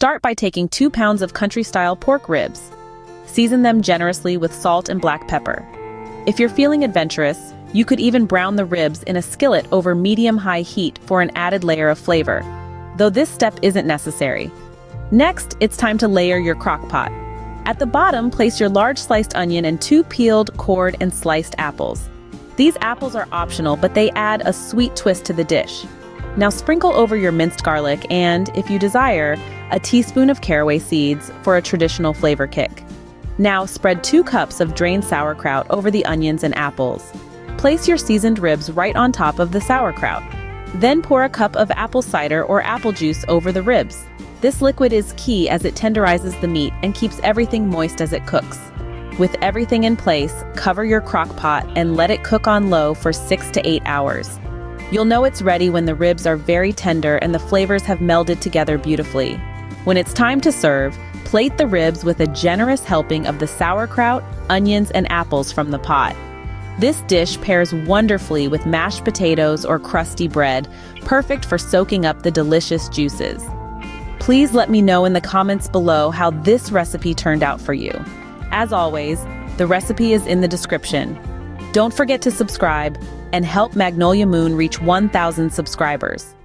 Start by taking 2 pounds of country-style pork ribs. Season them generously with salt and black pepper. If you're feeling adventurous, you could even brown the ribs in a skillet over medium-high heat for an added layer of flavor, though this step isn't necessary. Next, it's time to layer your crock-pot. At the bottom, place your large sliced onion and 2 peeled, cored, and sliced apples. These apples are optional, but they add a sweet twist to the dish. Now sprinkle over your minced garlic and, if you desire, a teaspoon of caraway seeds for a traditional flavor kick. Now spread 2 cups of drained sauerkraut over the onions and apples. Place your seasoned ribs right on top of the sauerkraut. Then pour a cup of apple cider or apple juice over the ribs. This liquid is key as it tenderizes the meat and keeps everything moist as it cooks. With everything in place, cover your crock pot and let it cook on low for 6 to 8 hours. You'll know it's ready when the ribs are very tender and the flavors have melded together beautifully. When it's time to serve, plate the ribs with a generous helping of the sauerkraut, onions, and apples from the pot. This dish pairs wonderfully with mashed potatoes or crusty bread, perfect for soaking up the delicious juices. Please let me know in the comments below how this recipe turned out for you. As always, the recipe is in the description. Don't forget to subscribe and help Magnolia Moon reach 1,000 subscribers.